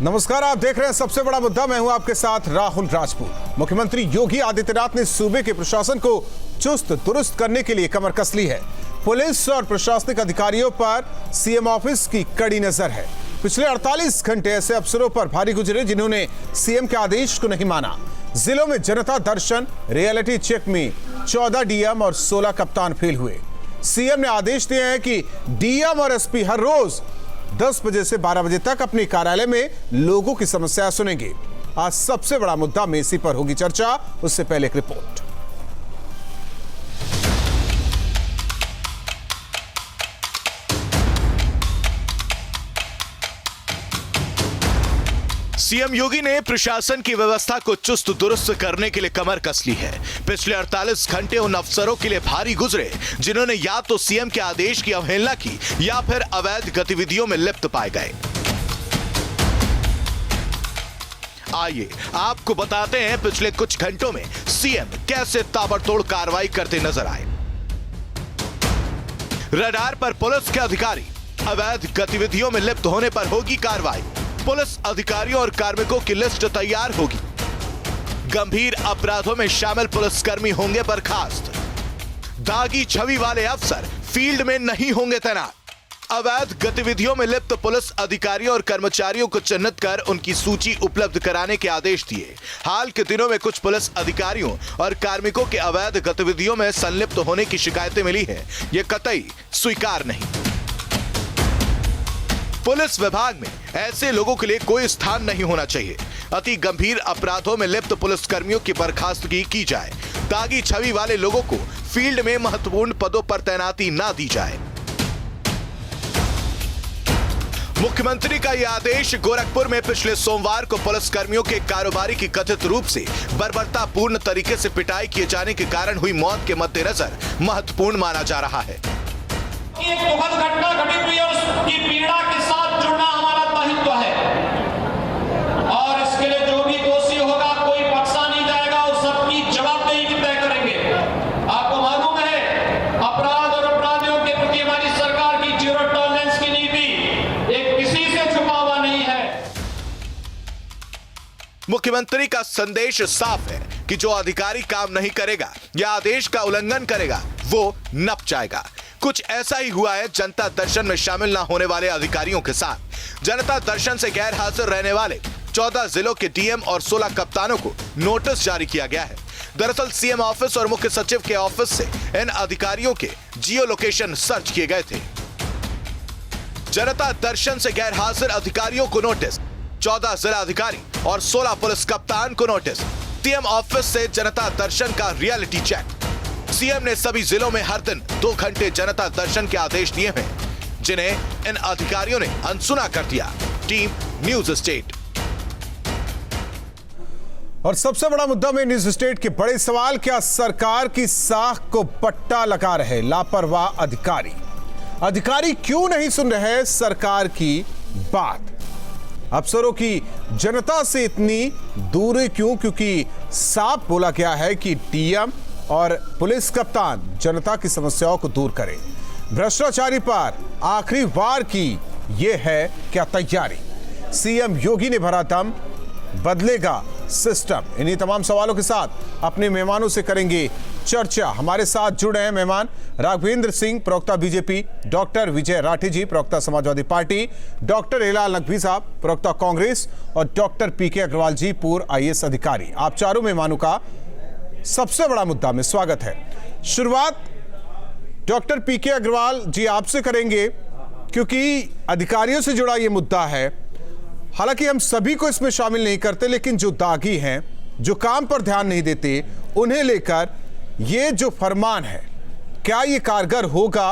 नमस्कार, आप देख रहे हैं सबसे बड़ा मुद्दा। मैं हूं आपके साथ राहुल राजपूत। मुख्यमंत्री योगी आदित्यनाथ ने सूबे के प्रशासन को चुस्त दुरुस्त करने के लिए कमर कस ली है। पुलिस और प्रशासनिक अधिकारियों पर सीएम ऑफिस की कड़ी नजर है। पिछले 48 घंटे ऐसे अफसरों पर भारी गुजरे जिन्होंने सीएम के आदेश को नहीं माना। जिलों में जनता दर्शन रियलिटी चेक में 14 डीएम और 16 कप्तान फेल हुए। सीएम ने आदेश दिए हैं कि डीएम और एसपी हर रोज 10 बजे से 12 बजे तक अपने कार्यालय में लोगों की समस्या सुनेंगे। आज सबसे बड़ा मुद्दा में इसी पर होगी चर्चा। उससे पहले एक रिपोर्ट। सीएम योगी ने प्रशासन की व्यवस्था को चुस्त दुरुस्त करने के लिए कमर कस ली है। पिछले 48 घंटे उन अफसरों के लिए भारी गुजरे जिन्होंने या तो सीएम के आदेश की अवहेलना की या फिर अवैध गतिविधियों में लिप्त पाए गए। आइए आपको बताते हैं पिछले कुछ घंटों में सीएम कैसे ताबड़तोड़ कार्रवाई करते नजर आए। रडार पर पुलिस के अधिकारी, अवैध गतिविधियों में लिप्त होने पर होगी कार्रवाई। पुलिस अधिकारियों और कार्मिकों की लिस्ट तैयार होगी। गंभीर अपराधों में शामिल पुलिसकर्मी होंगे बर्खास्त। दागी छवि वाले अफसर फील्ड में नहीं होंगे तैनात। अवैध गतिविधियों में लिप्त पुलिस अधिकारियों और कर्मचारियों को चिन्हित कर उनकी सूची उपलब्ध कराने के आदेश दिए। हाल के दिनों में कुछ पुलिस अधिकारियों और कार्मिकों के अवैध गतिविधियों में संलिप्त होने की शिकायतें मिली है। यह कतई स्वीकार नहीं। पुलिस विभाग में ऐसे लोगों के लिए कोई स्थान नहीं होना चाहिए। अति गंभीर अपराधों में लिप्त पुलिसकर्मियों की बर्खास्तगी की जाए। दागी छवि वाले लोगों को फील्ड में महत्वपूर्ण पदों पर तैनाती ना दी जाए। मुख्यमंत्री का यह आदेश गोरखपुर में पिछले सोमवार को पुलिसकर्मियों के कारोबारी की कथित रूप से बर्बरतापूर्ण तरीके से पिटाई किए जाने के कारण हुई मौत के मद्देनजर महत्वपूर्ण माना जा रहा है। एक दुखद घटना घटित हुई और उसकी पीड़ा के साथ जुड़ना हमारा दायित्व है और इसके लिए जो भी दोषी होगा कोई बख्शा नहीं जाएगा और सबकी जवाबदेही भी तय करेंगे। आपको मालूम है अपराध और अपराधियों के प्रति हमारी सरकार की जीरो टॉलरेंस की नीति एक किसी से छुपा हुआ नहीं है। मुख्यमंत्री का संदेश साफ है कि जो अधिकारी काम नहीं करेगा या आदेश का उल्लंघन करेगा वो नप जाएगा। कुछ ऐसा ही हुआ है जनता दर्शन में शामिल ना होने वाले अधिकारियों के साथ। जनता दर्शन से गैर हाजिर रहने वाले 14 जिलों के डीएम और 16 कप्तानों को नोटिस जारी किया गया है। दरअसल सीएम ऑफिस और मुख्य सचिव के ऑफिस से इन अधिकारियों के जियो लोकेशन सर्च किए गए थे। जनता दर्शन से गैर हाजिर अधिकारियों को नोटिस, 14 जिला अधिकारी और 16 पुलिस कप्तान को नोटिस। सीएम ऑफिस से जनता दर्शन का रियलिटी चेक। सीएम ने सभी जिलों में हर दिन 2 घंटे जनता दर्शन के आदेश दिए हैं, जिन्हें इन अधिकारियों ने अनसुना कर दिया। Team news state. और सबसे बड़ा मुद्दा में न्यूज स्टेट के बड़े सवाल, क्या सरकार की साख को पट्टा लगा रहे लापरवाह अधिकारी? अधिकारी क्यों नहीं सुन रहे सरकार की बात? अफसरों की जनता से इतनी दूरी क्यों? क्योंकि साफ बोला गया है कि डीएम और पुलिस कप्तान जनता की समस्याओं को दूर करें। भ्रष्टाचारी पर आखिरी वार की यह है क्या तैयारी? सीएम योगी ने भरा दम, बदलेगा सिस्टम? इन्हीं तमाम सवालों के साथ अपने मेहमानों से करेंगे चर्चा। हमारे साथ जुड़े हैं मेहमान राघवेंद्र सिंह, प्रवक्ता बीजेपी, डॉक्टर विजय राठी जी, प्रवक्ता समाजवादी पार्टी, डॉक्टर हिलाल नकवी साहब, प्रवक्ता कांग्रेस, और डॉक्टर पीके अग्रवाल जी, पूर्व आईएएस अधिकारी। आप चारों मेहमानों का सबसे बड़ा मुद्दा में स्वागत है। शुरुआत डॉक्टर पीके अग्रवाल जी आपसे करेंगे क्योंकि अधिकारियों से जुड़ा यह मुद्दा है। हालांकि हम सभी को इसमें शामिल नहीं करते, लेकिन जो दागी हैं, जो काम पर ध्यान नहीं देते, उन्हें लेकर यह जो फरमान है, क्या यह कारगर होगा?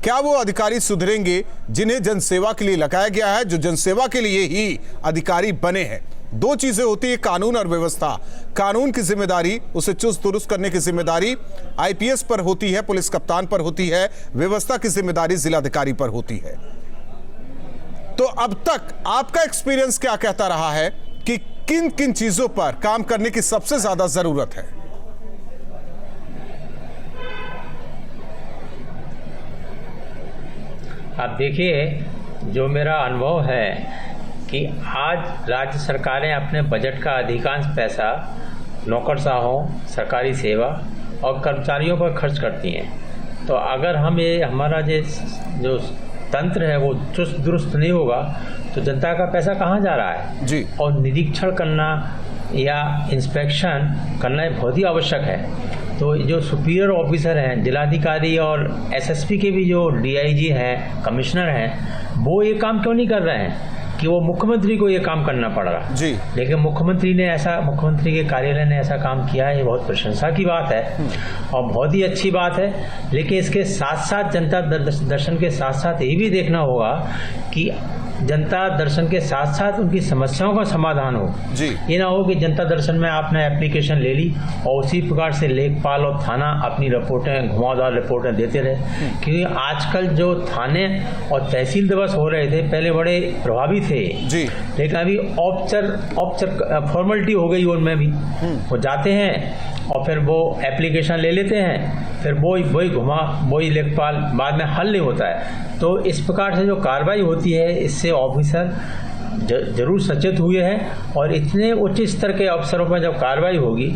क्या वो अधिकारी सुधरेंगे जिन्हें जनसेवा के लिए लगाया गया है, जो जनसेवा के लिए ही अधिकारी बने हैं? दो चीजें होती है, कानून और व्यवस्था। कानून की जिम्मेदारी, उसे चुस्त दुरुस्त करने की जिम्मेदारी आईपीएस पर होती है, पुलिस कप्तान पर होती है। व्यवस्था की जिम्मेदारी जिलाधिकारी पर होती है। तो अब तक आपका एक्सपीरियंस क्या कहता रहा है कि किन किन चीजों पर काम करने की सबसे ज्यादा जरूरत है? आप देखिए, जो मेरा अनुभव है कि आज राज्य सरकारें अपने बजट का अधिकांश पैसा नौकरशाहों, सरकारी सेवा और कर्मचारियों पर खर्च करती हैं। तो अगर हम हमारा जो तंत्र है वो चुस्त दुरुस्त नहीं होगा तो जनता का पैसा कहाँ जा रहा है जी। और निरीक्षण करना या इंस्पेक्शन करना बहुत ही आवश्यक है। तो जो सुपीरियर ऑफिसर हैं, जिलाधिकारी और एसएसपी के भी जो डीआईजी हैं, कमिश्नर हैं, वो ये काम क्यों नहीं कर रहे हैं कि वो मुख्यमंत्री को ये काम करना पड़ रहा जी। लेकिन मुख्यमंत्री के कार्यालय ने ऐसा काम किया है, ये बहुत प्रशंसा की बात है और बहुत ही अच्छी बात है। लेकिन इसके साथ साथ जनता दर्शन के साथ साथ ये भी देखना होगा कि जनता दर्शन के साथ साथ उनकी समस्याओं का समाधान हो जी। ये ना हो कि जनता दर्शन में आपने एप्लीकेशन ले ली और उसी प्रकार से लेखपाल और थाना अपनी रिपोर्टें, घुमावदार रिपोर्टें देते रहे। क्योंकि आजकल जो थाने और तहसील दिवस हो रहे थे पहले बड़े प्रभावी थे जी। लेकिन अभी औपचार फॉर्मेलिटी हो गई उनमें भी। वो जाते हैं और फिर वो एप्लीकेशन ले लेते हैं, फिर वही लेखपाल बाद में हल नहीं होता है। तो इस प्रकार से जो कार्रवाई होती है इससे ऑफिसर जरूर सचेत हुए हैं और इतने उच्च स्तर के अफसरों पर जब कार्रवाई होगी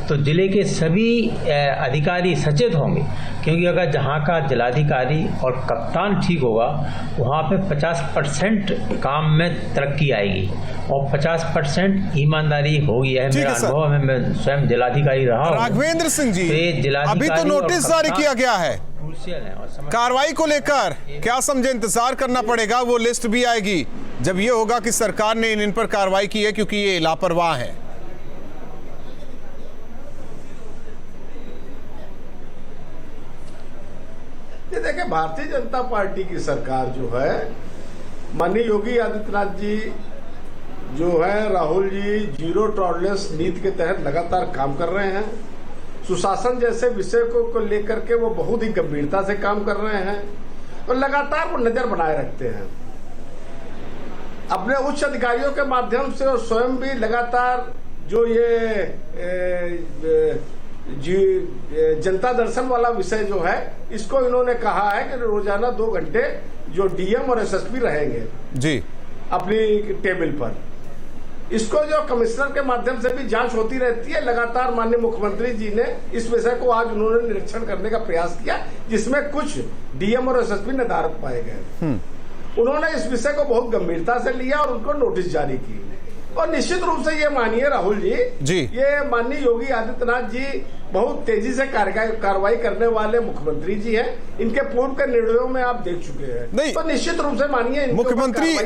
तो जिले के सभी अधिकारी सचेत होंगे। क्योंकि अगर जहाँ का जिलाधिकारी और कप्तान ठीक होगा वहाँ पे 50% काम में तरक्की आएगी और 50% ईमानदारी होगी। है मेरा अनुभव है, मैं स्वयं जिलाधिकारी रहा हूँ। राघवेंद्र सिंह जी, अभी तो नोटिस जारी किया गया है कार्रवाई को लेकर, क्या समझे इंतजार करना पड़ेगा? वो लिस्ट भी आएगी जब ये होगा कि सरकार ने इन पर कार्रवाई की है क्योंकि ये लापरवाह है। ये देखिए, भारतीय जनता पार्टी की सरकार जो है, माननीय योगी आदित्यनाथ जी जो है, राहुल जी जीरो टॉलरेंस नीति के तहत लगातार काम कर रहे हैं। सुशासन जैसे विषय को लेकर के वो बहुत ही गंभीरता से काम कर रहे हैं और लगातार वो नजर बनाए रखते हैं अपने उच्च अधिकारियों के माध्यम से और स्वयं भी लगातार जो ये जनता दर्शन वाला विषय जो है इसको इन्होंने कहा है कि रोजाना 2 घंटे जो डीएम और एसएसपी रहेंगे जी अपनी टेबल पर। इसको जो कमिश्नर के माध्यम से भी जांच होती रहती है। लगातार माननीय मुख्यमंत्री जी ने इस विषय को आज उन्होंने निरीक्षण करने का प्रयास किया जिसमें कुछ डीएम और एसएसपी नदारद पाए गए। उन्होंने इस विषय को बहुत गंभीरता से लिया और उनको नोटिस जारी की और निश्चित रूप से ये मानिए राहुल जी, ये माननीय योगी आदित्यनाथ जी बहुत तेजी से कार्रवाई करने वाले मुख्यमंत्री जी हैं। इनके पूर्व के निर्णयों में आप देख चुके हैं। नहीं, तो निश्चित रूप से मानिए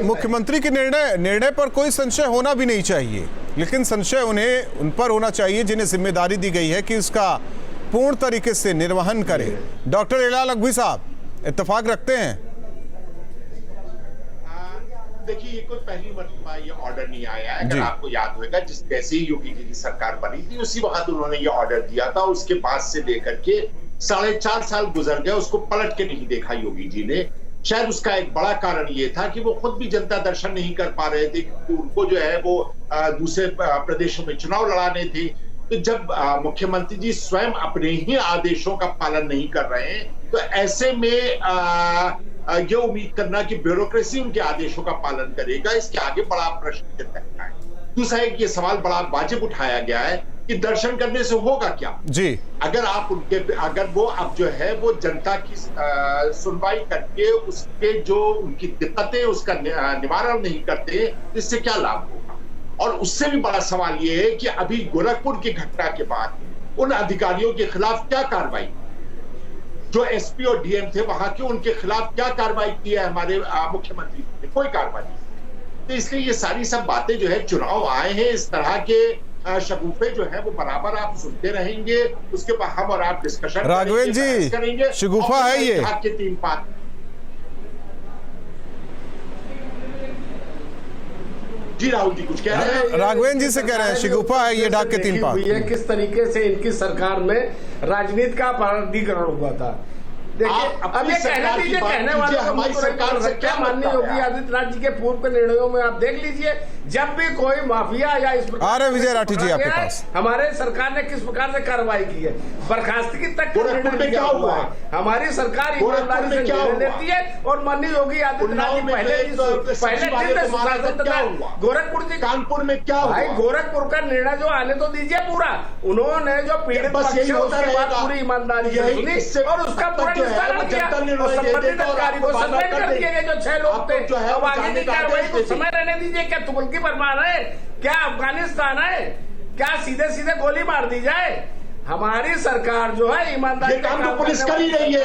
मुख्यमंत्री के निर्णय पर कोई संशय होना भी नहीं चाहिए, लेकिन संशय उन पर होना चाहिए जिन्हें जिम्मेदारी दी गई है कि उसका पूर्ण तरीके से निर्वहन करें। डॉक्टर इलाल लखवी साहब, इत्तेफाक रखते हैं? देखिए, ये कोई पहली मरतबा ये ऑर्डर नहीं आया है। अगर आपको याद होगा, जिस जैसे ही योगी जी की सरकार बनी थी उसी वक्त उन्होंने ये ऑर्डर दिया था। उसके बाद से लेकर के 4.5 साल गुजर गए, उसको पलट के नहीं देखा योगी जी ने। शायद उसका एक बड़ा कारण ये था कि वो खुद भी जनता दर्शन नहीं कर पा रहे थे क्योंकि उनको जो है वो दूसरे प्रदेशों में चुनाव लड़ाने थे। तो जब मुख्यमंत्री जी स्वयं अपने ही आदेशों का पालन नहीं कर रहे हैं तो ऐसे में ये उम्मीद करना कि ब्यूरोक्रेसी उनके आदेशों का पालन करेगा, इसके आगे बड़ा प्रश्न चिन्ह है। दूसरा एक ये सवाल बड़ा वाजिब उठाया गया है कि दर्शन करने से होगा क्या जी? अगर वो अब जो है वो जनता की सुनवाई करके उसके जो उनकी दिक्कतें उसका निवारण नहीं करते, इससे क्या लाभ होगा? और उससे भी बड़ा सवाल ये है कि अभी गोरखपुर की घटना के बाद उन अधिकारियों के खिलाफ क्या कार्रवाई, जो एसपी और डीएम थे वहां के, उनके खिलाफ क्या कार्रवाई की है हमारे मुख्यमंत्री ने? कोई कार्रवाई नहीं। तो इसलिए ये सारी सब बातें जो है, चुनाव आए हैं, इस तरह के शगुफे जो है वो बराबर आप सुनते रहेंगे, उसके बाद हम और आप डिस्कशन राघवेंद्र जी करेंगे। शगुफा है ये के 3 बात। जी राहुल जी कुछ कह रहे हैं? राघवेंद्र जी से कह रहे हैं शगुफा है ये ढाक के 3 पात। किस तरीके से इनकी सरकार में राजनीति का अपराधीकरण हुआ था। देखिए, अब ये कहना दीजिए, कहने वाले हमारी सरकार से क्या माननीय योगी आदित्यनाथ जी के पूर्व के निर्णयों में आप देख लीजिए जब भी कोई माफिया या इस प्रकार आ रहे विजय राठी जी आपके पास। हमारे सरकार ने किस प्रकार से कार्रवाई की है, बर्खास्तगी तक गोरखपुर में क्या हुआ? हमारी सरकार ईमानदारी से निर्णय लेती है और माननीय योगी आदित्यनाथ जी पहले दिन सुशासन तथा गोरखपुर जी कानपुर में क्या हुआ? भाई गोरखपुर का निर्णय जो आने तो दीजिए पूरा, उन्होंने जो पीड़ित बस पक्ष यही है होता उसकी बात रहेगा। पूरी ईमानदारी से यही सुनी और उसका पूरा जो है निस्तारण वो किया जनता निर्णय और संबंधित देगा और अधिकारी को आपको सस्पेंड बात कर कर दिए गए जो 6 लोग थे। आपको जो है अब वो आगे जाने की का कार्रवाई आदेश को दे समय रहने दीजिए। क्या तुगलकी फरमान है, क्या अफगानिस्तान है, क्या सीधे सीधे गोली मार दी जाए? हमारी सरकार जो है ईमानदारी ये काम तो पुलिस कर ही रही है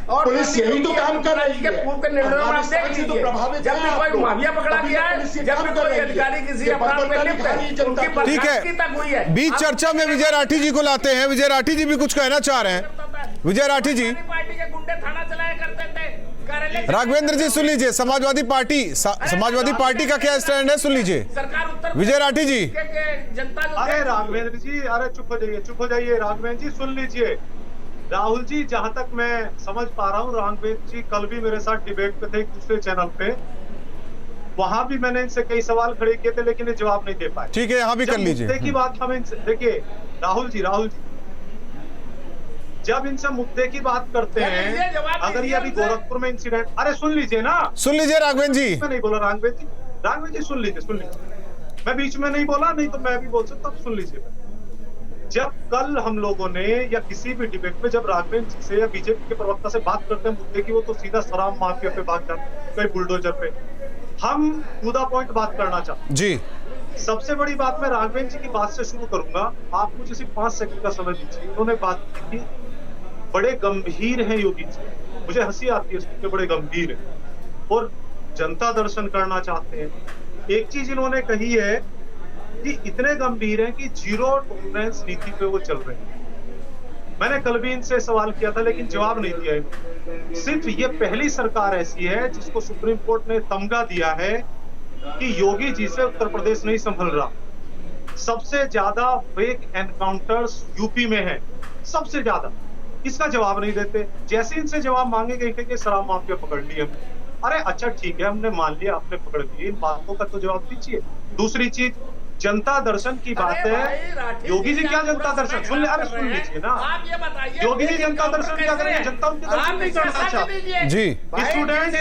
और पुलिस यही तो काम कर रही है। पूर्व के निर्णयों में आप देख लीजिए, जब भी कोई माफिया पकड़ा गया है, जब भी कोई अधिकारी किसी अपराध में लिप्त है, उनकी बर्खास्तगी तक हुई है। बीच चर्चा में विजय राठी जी को लाते हैं। विजय राठी जी भी कुछ कहना चाह रहे हैं। विजय राठी जी, पार्टी के गुंडे थाना चलाया करते थे, राघवेंद्र जी सुन लीजिए, समाजवादी पार्टी का क्या स्टैंड है, सुन लीजिए। सरकार उत्तर विजय राठी जी, जनता जो अरे राघवेंद्र जी, अरे चुप हो जाइए राघवेंद्र जी, सुन लीजिए। राहुल जी, जहां तक मैं समझ पा रहा हूँ, राघवेंद्र जी कल भी मेरे साथ डिबेट पे थे एक दूसरे चैनल पे, वहां भी मैंने इनसे कई सवाल खड़े किए थे लेकिन ये जवाब नहीं दे पाए। ठीक है, यहाँ भी कर लीजिए। मुद्दे की बात हम इनसे, देखिए राहुल जी जब इनसे मुद्दे की बात करते हैं, अगर ये अभी गोरखपुर में इंसिडेंट, अरे सुन लीजिए ना, सुन लीजिए राघवेंद्र जी। मैं नहीं बोला राघवेंद्र जी सुन लीजिए। मैं बीच में नहीं बोला, नहीं तो मैं भी बोल सकता हूँ, सुन लीजिए। जब कल हम लोगों ने या किसी भी डिबेट में जब राघवेंद्र जी से या बीजेपी के प्रवक्ता से बात करते हैं मुद्दे की, वो तो सीधा शराब माफिया पे बात करते हैं, कई बुलडोजर पे। हम टू द पॉइंट बात करना चाहते हैं जी। सबसे बड़ी बात मैं राघवेंद्र जी की बात से शुरू करूंगा। आप मुझे सिर्फ 5 सेकंड का समय दीजिए। उन्होंने बात की थी बड़े गंभीर हैं योगी जी, मुझे हंसी आती है सुनकर, बड़े गंभीर हैं और जनता दर्शन करना चाहते हैं। एक चीज इन्होंने कही है कि इतने गंभीर हैं कि जीरो टॉलरेंस नीति पे वो चल रहे हैं। मैंने कल भी इनसे सवाल किया था लेकिन जवाब नहीं दिया इन्होंने। सिर्फ ये पहली सरकार ऐसी है जिसको सुप्रीम कोर्ट ने तमगा दिया है कि योगी जी से उत्तर प्रदेश नहीं संभल रहा। सबसे ज्यादा फेक एनकाउंटर्स यूपी में है, सबसे ज्यादा। इसका जवाब नहीं देते। जैसे इनसे जवाब मांगे गए कि शराब माफिया पकड़ लिया, अरे अच्छा ठीक है, हमने मान लिया आपने पकड़ लिए, इन बातों का तो जवाब दीजिए। दूसरी चीज, जनता दर्शन की बात है। योगी जी क्या जनता दर्शन, सुन ले, अरे सुन लीजिए ना, आप ये बताइए योगी जी जनता दर्शन क्या करेंगे? जनता उनके दर्शन नहीं करना चाहती जी। स्टूडेंट,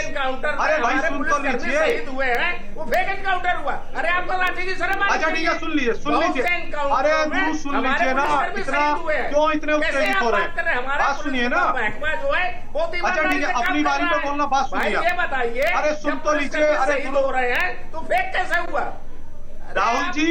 अरे भाई सुन तो लीजिए, शहीद हुए हैं, वो फेक एनकाउंटर हुआ। अरे आपको लाठी की शर्म अच्छा ठीक है, सुन लीजिए। अरे गुरु सुन लीजिए ना, इतना क्यों इतने उत्तेजित हो रहे हैं? बात सुनिए ना। अच्छा ठीक है, अपनी बारी पे बोलना, बात सुनिए। ये बताइए, अरे सुन तो लीजिए। अरे हो रहे हैं तो फेक कैसे हुआ? राहुल जी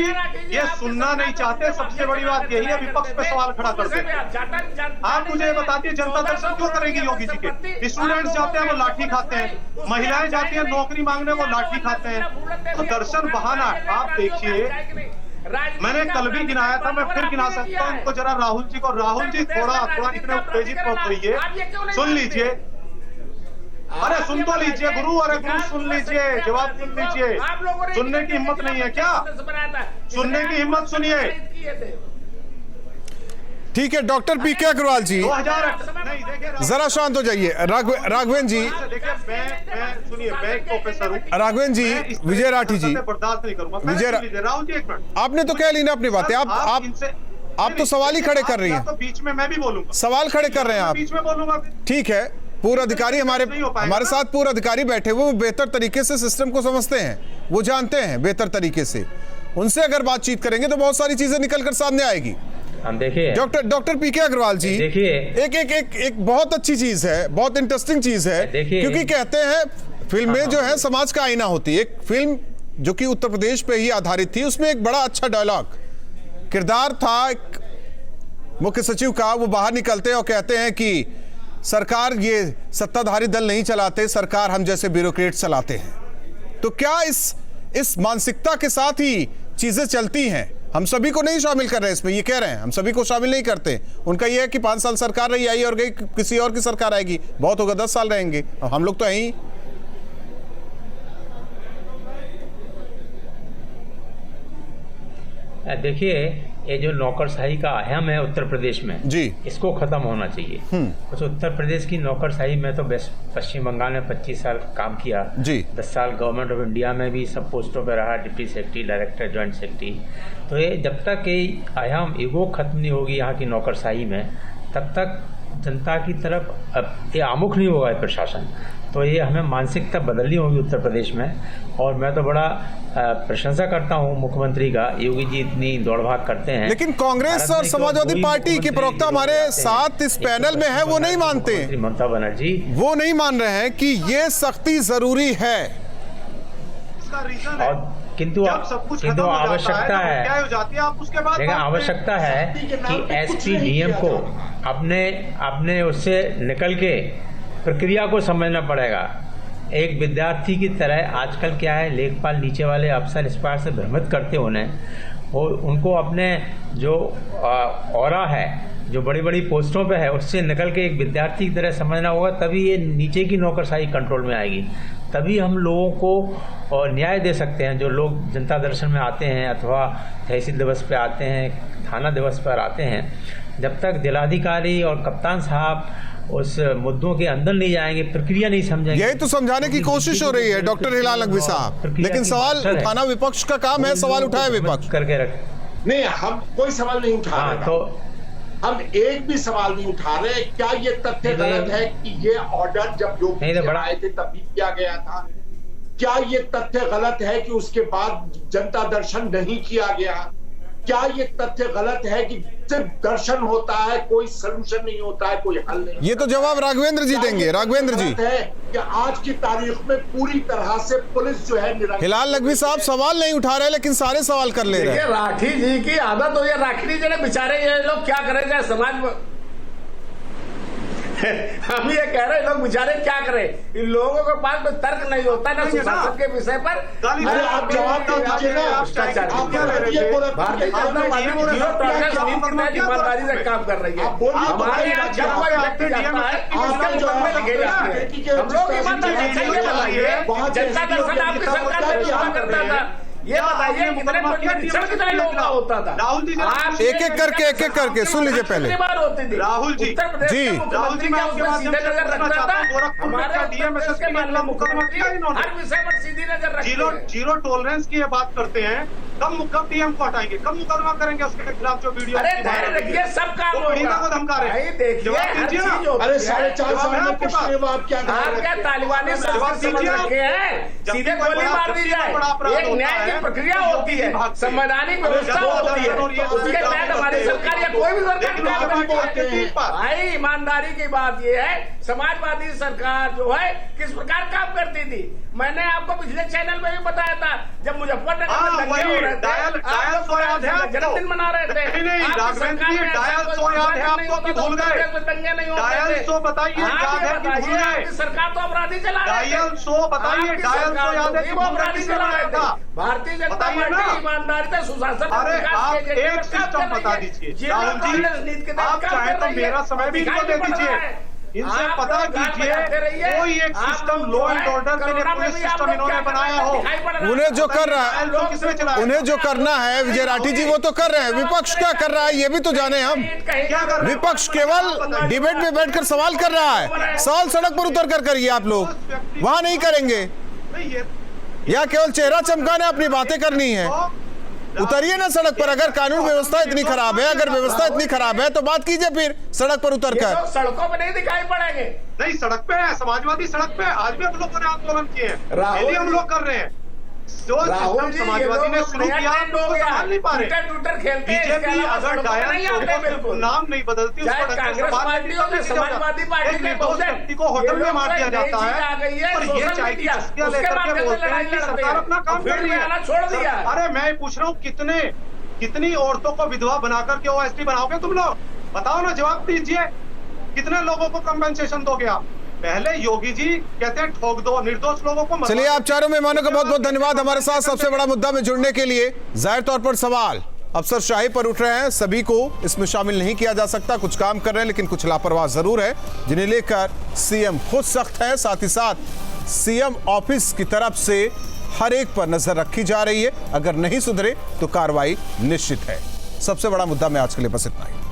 ये सुनना नहीं चाहते, सबसे बड़ी बात यही है, विपक्ष पे सवाल खड़ा करते हैं। आप मुझे बताइए जनता दर्शन क्यों करेगी योगी जी के? स्टूडेंट्स जाते हैं वो लाठी खाते हैं, महिलाएं जाती हैं नौकरी मांगने वो लाठी खाते हैं, तो दर्शन बहाना है। आप देखिए, मैंने कल भी गिनाया था, मैं फिर गिना सकता हूँ इनको जरा राहुल जी को। राहुल जी थोड़ा इतने उत्तेजित मत होइए, सुन लीजिए। अरे सुन तो लीजिए गुरु, अरे गुरु सुन लीजिए, जवाब सुन लीजिए। सुनने की हिम्मत नहीं है क्या? सुनने की हिम्मत सुनिए। ठीक है, डॉक्टर पीके अग्रवाल जी 2008 जरा शांत हो जाइए। राघवेंद्र जी, सुनिए, मैं एक प्रोफेसर हूँ। राघवेंद्र जी, विजय राठी जी, बर्दाश्त नहीं करूंगा। राहुल जी एक मिनट, आपने तो कह ली ना अपनी बातें। आप तो सवाल ही खड़े कर रही हैं। तो बीच में मैं भी बोलूंगा, सवाल खड़े कर रहे हैं आप। बीच में बोलूंगा, ठीक है, पूर्व अधिकारी हमारे साथ पूर्व अधिकारी बैठे हुए, वो बेहतर तरीके से सिस्टम को समझते हैं, वो जानते हैं बेहतर तरीके से। उनसे अगर बातचीत करेंगे तो बहुत सारी चीजें निकल कर सामने आएगी। हम देखिए डॉक्टर पीके अग्रवाल जी, देखिए एक बहुत अच्छी चीज है, बहुत इंटरेस्टिंग चीज है, क्योंकि कहते हैं फिल्में जो है समाज का आईना होती है। एक फिल्म जो कि उत्तर प्रदेश पे ही आधारित थी, उसमें एक बड़ा अच्छा डायलॉग किरदार था एक मुख्य सचिव का। वो बाहर निकलते हैं और कहते हैं कि सरकार ये सत्ताधारी दल नहीं चलाते, सरकार हम जैसे ब्यूरोक्रेट चलाते हैं। तो क्या इस मानसिकता के साथ ही चीजें चलती हैं? हम सभी को नहीं शामिल कर रहे हैं इसमें, ये कह रहे हैं हम सभी को शामिल नहीं करते। उनका ये है कि 5 साल सरकार रही, आई और गई, किसी और की सरकार आएगी, बहुत होगा 10 साल रहेंगे, हम लोग तो हैं ही। देखिए ये जो नौकरशाही का अहम है उत्तर प्रदेश में जी, इसको खत्म होना चाहिए। कुछ उत्तर प्रदेश की नौकरशाही में तो पश्चिम बंगाल में 25 साल काम किया जी, 10 साल गवर्नमेंट ऑफ इंडिया में भी सब पोस्टों पे रहा, deputy secretary, director, joint secretary. तो ये जब तक ये अहम ईगो खत्म नहीं होगी यहाँ की नौकरशाही में, तब तक जनता की तरफ ये आमुख नहीं होगा प्रशासन। तो ये हमें मानसिकता बदलनी होगी उत्तर प्रदेश में। और मैं तो बड़ा प्रशंसा करता हूँ मुख्यमंत्री का, योगी जी इतनी दौड़ भाग करते हैं। लेकिन कांग्रेस और समाजवादी पार्टी के प्रवक्ता हमारे साथ इस पैनल में है, वो नहीं मानते, ममता बनर्जी वो नहीं मान रहे हैं कि ये सख्ती जरूरी है। और किंतु आवश्यकता है, लेकिन आवश्यकता है कि एसपी डीएम को अपने उससे निकल के प्रक्रिया को समझना पड़ेगा। एक विद्यार्थी की तरह आजकल क्या है, लेखपाल नीचे वाले अफसर इस बार से भ्रमित करते उन्हें, वो उनको अपने जो ऑरा है, जो बड़ी बड़ी पोस्टों पे है, उससे निकल के एक विद्यार्थी की तरह समझना होगा। तभी ये नीचे की नौकरशाही कंट्रोल में आएगी, तभी हम लोगों को न्याय दे सकते हैं। जो लोग जनता दर्शन में आते हैं अथवा तहसील दिवस पे आते हैं, थाना दिवस पर आते हैं, जब तक जिलाधिकारी और कप्तान साहब उस मुद्दों के अंदर नहीं जाएंगे, प्रक्रिया नहीं समझेंगे। यही तो समझाने की कोशिश हो रही है डॉक्टर हिलाल नकवी साहब, लेकिन सवाल उठाना विपक्ष का काम है, सवाल उठाए विपक्ष करके रख। नहीं, हम कोई सवाल नहीं उठा रहे, तो हम एक भी सवाल नहीं उठा रहे। क्या ये तथ्य गलत है कि ये ऑर्डर जब योगी आए थे तब भी किया गया था? क्या ये तथ्य गलत है कि उसके बाद जनता दर्शन नहीं किया गया? क्या ये तथ्य गलत है कि सिर्फ दर्शन होता है, कोई सलूशन नहीं होता है, कोई हल नहीं? ये तो जवाब राघवेंद्र जी देंगे। राघवेंद्र जी, है कि आज की तारीख में पूरी तरह से पुलिस जो है हिलाल नकवी साहब सवाल नहीं उठा रहे, लेकिन सारे सवाल कर ले रहे हैं। राठी जी की आदत हो, ये राठी जी ने बेचारे ये लोग क्या करें जाए समाज में। हम ये कह रहे हैं लोग बेचारे क्या करें, इन लोगों के पास कोई तर्क नहीं होता ना सुशासन के विषय पर। अरे आप जवाब तो दीजिए ना, भारतीय जनता पार्टी ईमानदारी से काम कर रही है। हमारे यहाँ जब कोई व्यक्ति जाता है उसके मुकदमे लिखे जाते हैं, हम लोग ईमानदारी से ये बताइए, जनता दर्शन आपकी सरकार में क्या करता था? ये बताइए कितने कितने लोगों का होता था? राहुल जी, एक एक करके सुन लीजिए पहले। बार होती थी राहुल जी, जी, मुख्यमंत्री का उसमें सीधे नजर रखता था। हमारे डीएमएसएस के मामला मुख्यमंत्री हर विषय पर सीधी नजर रखते जीरो टॉलरेंस की ये बात करते हैं। कब डीएम को हटाएंगे, कब मुकदमा करेंगे उसके खिलाफ जो वीडियो? अरे धैर्य रखिए, सब काम होगा। को धमका रहे हैं, देखिए अरे 4.5 साल में कुछ नहीं हुआ, आप क्या तालिबानी समझ रखे हैं, सीधे गोली मार दी जाए। एक न्याय की प्रक्रिया होती है, संवैधानिक व्यवस्था होती है, उसके तहत हमारी सरकार या कोई भी सरकार भाई ईमानदारी की बात ये है, समाजवादी सरकार जो है किस प्रकार काम करती थी। मैंने आपको पिछले चैनल में भी बताया था, जब मुजफ्फरनगर में दंगे हो रहे थे, जन्मदिन मना रहे थे, दंगे नहीं हो रहे थे। सरकार तो अपराधी चला रही है, अपराधी चला रहे थे। भारतीय जनता पार्टी ईमानदारी से सुशासन, अरे आप एक सिस्टम बता दीजिए राहुल जी, आप चाहे तो मेरा समय भी इनको दे दीजिए, इनसे पता कीजिए कोई एक सिस्टम लॉ एंड ऑर्डर के लिए पुलिस सिस्टम इन्होंने बनाया हो। उन्हें जो कर रहा है, उन्हें जो करना है विजय राठी जी वो तो कर रहे हैं, विपक्ष क्या कर रहा है ये भी तो जाने हम। विपक्ष केवल डिबेट में बैठकर सवाल कर रहा है, सवाल सड़क पर उतर कर करिए आप लोग, वहां नहीं करेंगे। या केवल चेहरा चमकाना, अपनी बातें करनी है, उतरिए ना सड़क पर। अगर कानून व्यवस्था इतनी खराब है, अगर व्यवस्था इतनी खराब है तो बात कीजिए फिर सड़क पर उतरकर। सड़कों पे नहीं दिखाई पड़ेंगे। नहीं, सड़क पे है, समाजवादी सड़क पे आज भी हम लोगों ने आंदोलन किए हैं, राहुल हम लोग कर रहे हैं। जो सिस्टम समाजवादी ने शुरू किया नहीं पा रहे। बीजेपी अगर डायल नाम नहीं बदलती, समाजवादी पार्टी को होटल में मार दिया जाता है, और ये चाय की चुस्कियां लेकर के बोलते हैं कि सरकार अपना काम कर रही है, छोड़ दिया। अरे मैं पूछ रहा हूँ, कितनी औरतों को विधवा बनाकर के ओएसडी बनाओगे तुम लोग? बताओ ना, जवाब दीजिए। कितने लोगों को कंपेंसेशन दोगे आप? पहले योगी जी कहते हैं ठोक दो, निर्दोष लोगों को। चलिए, आप चारों मेहमानों का बहुत बहुत धन्यवाद हमारे साथ सबसे बड़ा मुद्दा में जुड़ने के लिए। जाहिर तौर पर सवाल अफसरशाही पर उठ रहे हैं, सभी को इसमें शामिल नहीं किया जा सकता। कुछ काम कर रहे हैं लेकिन कुछ लापरवाह जरूर है, जिन्हें लेकर सीएम खुद सख्त है। साथ ही साथ सीएम ऑफिस की तरफ से हर एक पर नजर रखी जा रही है, अगर नहीं सुधरे तो कार्रवाई निश्चित है। सबसे बड़ा मुद्दा में आज के लिए बस इतना ही।